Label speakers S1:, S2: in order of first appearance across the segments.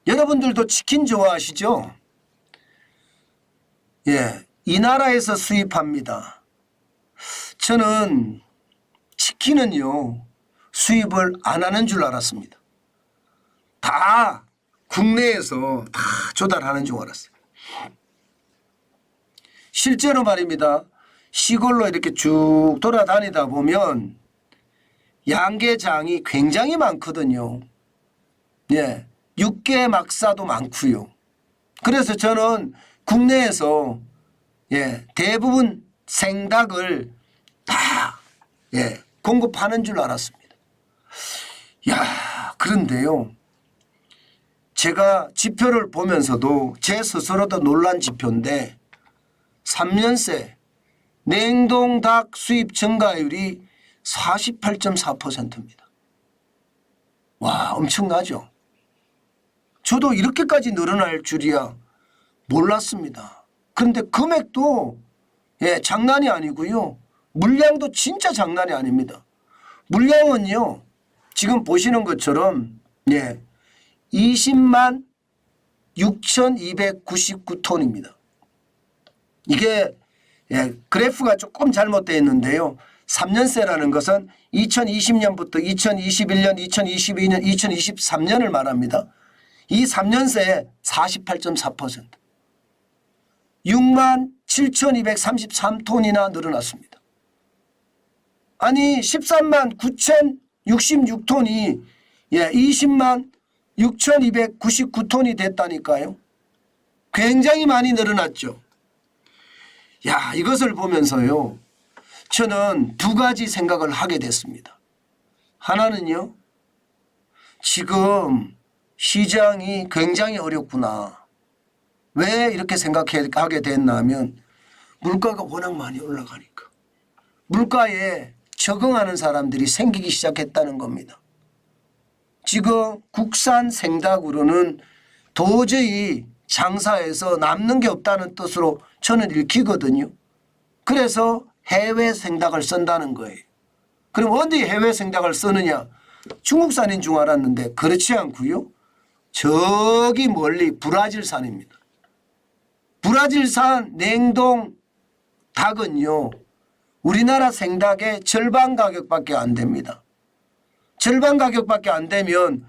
S1: 여러분들도 치킨 좋아하시죠? 예, 이 나라에서 수입합니다. 저는 치킨은요, 수입을 안 하는 줄 알았습니다. 다 국내에서 다 조달하는 줄 알았어요. 실제로 말입니다. 시골로 이렇게 쭉 돌아다니다 보면 양계장이 굉장히 많거든요. 예, 육계 막사도 많고요. 그래서 저는 국내에서 대부분 생닭을 다 공급하는 줄 알았습니다. 야, 그런데요. 제가 지표를 보면서도 제 스스로도 놀란 지표인데 3년 새 냉동닭 수입 증가율이 48.4%입니다. 와, 엄청나죠? 저도 이렇게까지 늘어날 줄이야 몰랐습니다. 그런데 금액도 장난이 아니고요. 물량도 진짜 장난이 아닙니다. 물량은요. 지금 보시는 것처럼 20만 6,299톤입니다. 이게 그래프가 조금 잘못되어 있는데요. 3년새라는 것은 2020년부터 2021년, 2022년, 2023년을 말합니다. 이 3년새에 48.4%. 6만 7,233톤이나 늘어났습니다. 아니 13만 9,066톤이 20만 6,299톤이 됐다니까요. 굉장히 많이 늘어났죠. 야, 이것을 보면서요. 저는 두 가지 생각을 하게 됐습니다. 하나는요. 지금 시장이 굉장히 어렵구나. 왜 이렇게 생각하게 됐나 하면 물가가 워낙 많이 올라가니까. 물가에 적응하는 사람들이 생기기 시작했다는 겁니다. 지금 국산 생닭으로는 도저히 장사해서 남는 게 없다는 뜻으로 저는 읽히거든요. 그래서 해외 생닭을 쓴다는 거예요. 그럼 어디 해외 생닭을 쓰느냐? 중국산인 줄 알았는데 그렇지 않고요. 저기 멀리 브라질산입니다. 브라질산 냉동 닭은요. 우리나라 생닭의 절반 가격밖에 안 됩니다. 절반 가격밖에 안 되면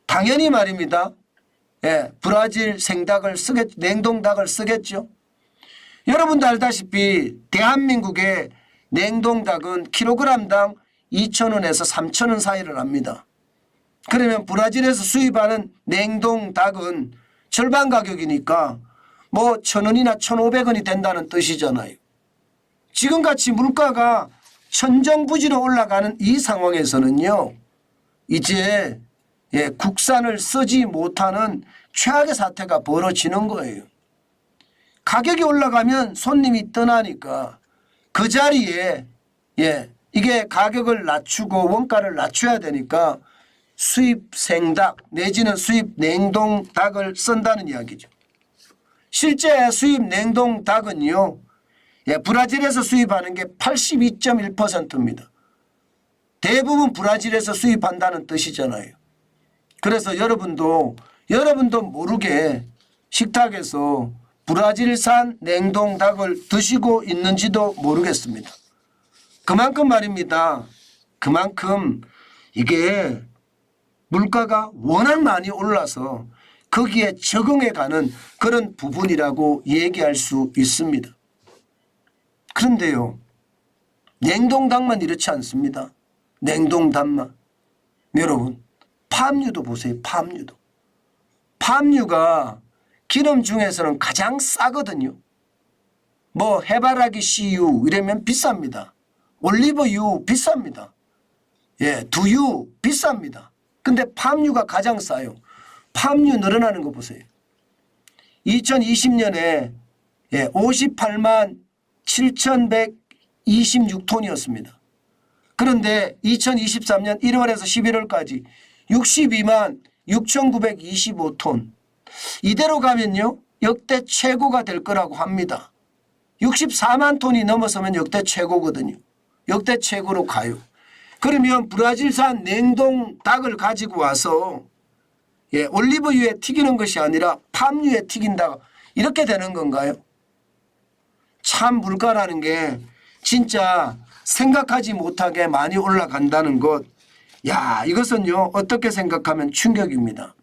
S1: 당연히 말입니다. 브라질 생닭을 냉동닭을 쓰겠죠. 여러분도 알다시피 대한민국의 냉동닭은 킬로그램당 2,000원에서 3,000원 사이를 합니다. 그러면 브라질에서 수입하는 냉동닭은 절반 가격이니까 뭐 1,000원이나 1,500원이 된다는 뜻이잖아요. 지금같이 물가가 천정부지로 올라가는 이 상황에서는요. 이제 국산을 쓰지 못하는 최악의 사태가 벌어지는 거예요. 가격이 올라가면 손님이 떠나니까 그 자리에 이게 가격을 낮추고 원가를 낮춰야 되니까 수입 생닭 내지는 수입 냉동닭을 쓴다는 이야기죠. 실제 수입 냉동닭은요. 브라질에서 수입하는 게 82.1%입니다. 대부분 브라질에서 수입한다는 뜻이잖아요. 그래서 여러분도 모르게 식탁에서 브라질산 냉동닭을 드시고 있는지도 모르겠습니다. 그만큼 말입니다. 그만큼 이게 물가가 워낙 많이 올라서 거기에 적응해가는 그런 부분이라고 얘기할 수 있습니다. 그런데요. 냉동닭만 이렇지 않습니다. 냉동닭만. 여러분 팜유도 보세요. 팜유도. 팜유가 기름 중에서는 가장 싸거든요. 뭐 해바라기 씨유 이러면 비쌉니다. 올리브유 비쌉니다. 두유 비쌉니다. 근데 팜유가 가장 싸요. 팜유 늘어나는 거 보세요. 2020년에 58만 7,126톤이었습니다. 그런데 2023년 1월에서 11월까지 62만 6,925톤. 이대로 가면요. 역대 최고가 될 거라고 합니다. 64만 톤이 넘어서면 역대 최고거든요. 역대 최고로 가요. 그러면 브라질산 냉동 닭을 가지고 와서 예, 올리브유에 튀기는 것이 아니라 팜유에 튀긴다. 이렇게 되는 건가요? 참 물가라는 게 진짜 생각하지 못하게 많이 올라간다는 것. 야, 이것은요, 어떻게 생각하면 충격입니다.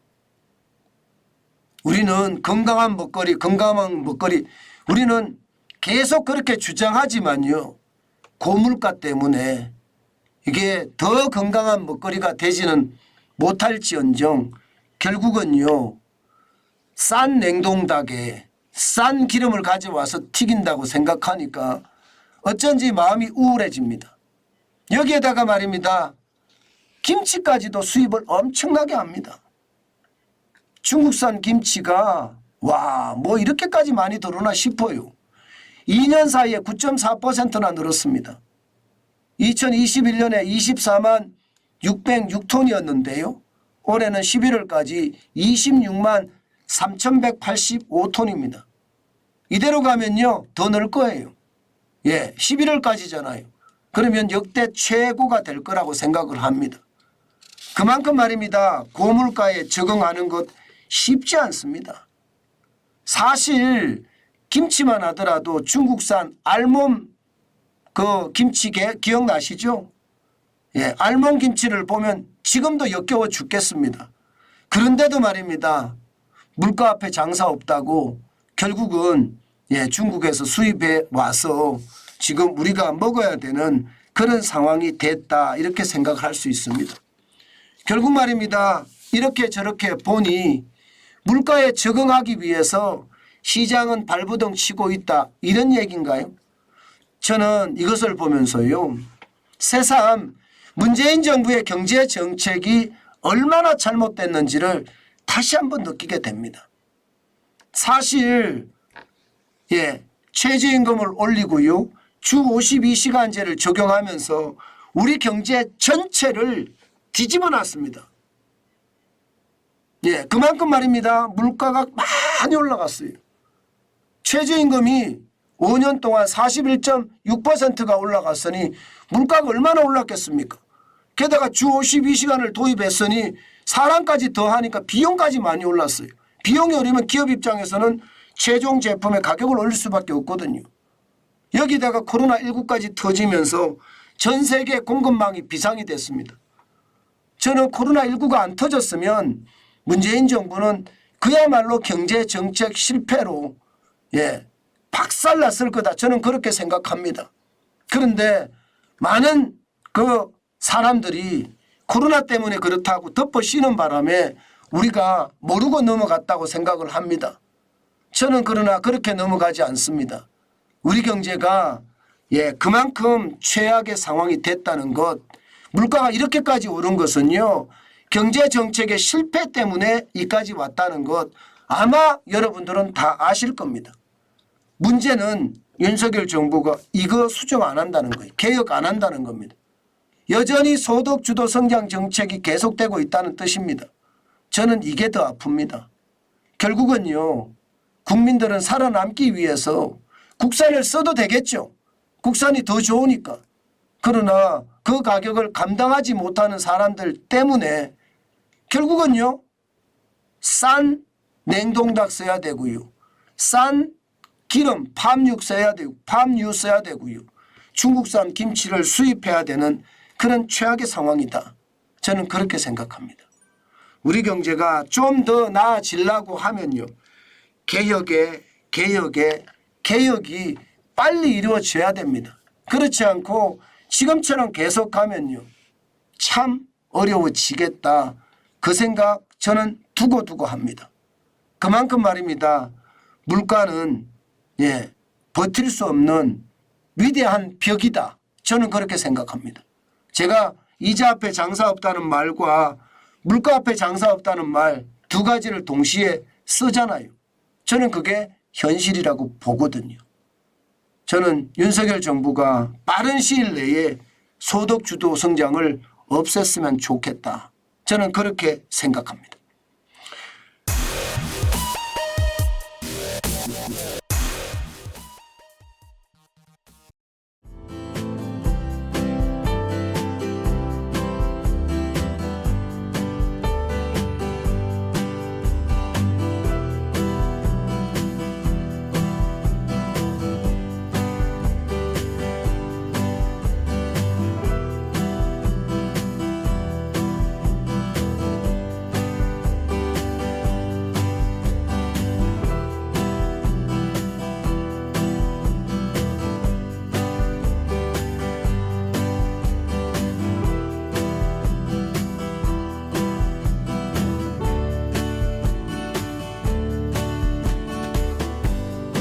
S1: 우리는 건강한 먹거리, 우리는 계속 그렇게 주장하지만요, 고물가 때문에 이게 더 건강한 먹거리가 되지는 못할지언정 결국은요, 싼 냉동닭에 싼 기름을 가져와서 튀긴다고 생각하니까 어쩐지 마음이 우울해집니다. 여기에다가 말입니다, 김치까지도 수입을 엄청나게 합니다. 중국산 김치가 뭐 이렇게까지 많이 들어오나 싶어요. 2년 사이에 9.4%나 늘었습니다. 2021년에 24만 606톤이었는데요. 올해는 11월까지 26만 3,185톤입니다. 이대로 가면요, 더 늘 거예요. 예, 11월까지잖아요. 그러면 역대 최고가 될 거라고 생각을 합니다. 그만큼 말입니다, 고물가에 적응하는 것 쉽지 않습니다. 사실 김치만 하더라도 중국산 알몸 그 김치 기억나시죠? 예, 알몸 김치를 보면 지금도 역겨워 죽겠습니다. 그런데도 말입니다, 물가 앞에 장사 없다고 결국은 중국에서 수입해 와서 지금 우리가 먹어야 되는 그런 상황이 됐다, 이렇게 생각할 수 있습니다. 결국 말입니다, 이렇게 저렇게 보니 물가에 적응하기 위해서 시장은 발버둥 치고 있다, 이런 얘기인가요? 저는 이것을 보면서요, 새삼 문재인 정부의 경제 정책이 얼마나 잘못됐는지를 다시 한번 느끼게 됩니다. 사실 최저임금을 올리고요, 주 52시간제를 적용하면서 우리 경제 전체를 뒤집어 놨습니다. 그만큼 말입니다, 물가가 많이 올라갔어요. 최저임금이 5년 동안 41.6%가 올라갔으니 물가가 얼마나 올랐겠습니까? 게다가 주 52시간을 도입했으니 사람까지 더하니까 비용까지 많이 올랐어요. 비용이 오르면 기업 입장에서는 최종 제품의 가격을 올릴 수밖에 없거든요. 여기다가 코로나19까지 터지면서 전 세계 공급망이 비상이 됐습니다. 저는 코로나19가 안 터졌으면 문재인 정부는 그야말로 경제정책 실패로 박살났을 거다, 저는 그렇게 생각합니다. 그런데 많은 그 사람들이 코로나 때문에 그렇다고 덮어 씌는 바람에 우리가 모르고 넘어갔다고 생각을 합니다. 저는 그러나 그렇게 넘어가지 않습니다. 우리 경제가 그만큼 최악의 상황이 됐다는 것, 물가가 이렇게까지 오른 것은요, 경제정책의 실패 때문에 이까지 왔다는 것 아마 여러분들은 다 아실 겁니다. 문제는 윤석열 정부가 이거 수정 안 한다는 거예요. 개혁 안 한다는 겁니다. 여전히 소득주도 성장 정책이 계속되고 있다는 뜻입니다. 저는 이게 더 아픕니다. 결국은요, 국민들은 살아남기 위해서 국산을 써도 되겠죠. 국산이 더 좋으니까. 그러나 그 가격을 감당하지 못하는 사람들 때문에 결국은요, 싼 냉동닭 써야 되고요, 싼 기름 팜유 써야 되고요, 중국산 김치를 수입해야 되는 그런 최악의 상황이다, 저는 그렇게 생각합니다. 우리 경제가 좀 더 나아지려고 하면요, 개혁이 빨리 이루어져야 됩니다. 그렇지 않고 지금처럼 계속하면요, 참 어려워지겠다, 그 생각 저는 두고 합니다. 그만큼 말입니다, 물가는 버틸 수 없는 위대한 벽이다, 저는 그렇게 생각합니다. 제가 이자 앞에 장사 없다는 말과 물가 앞에 장사 없다는 말 두 가지를 동시에 쓰잖아요. 저는 그게 현실이라고 보거든요. 저는 윤석열 정부가 빠른 시일 내에 소득주도 성장을 없앴으면 좋겠다, 저는 그렇게 생각합니다.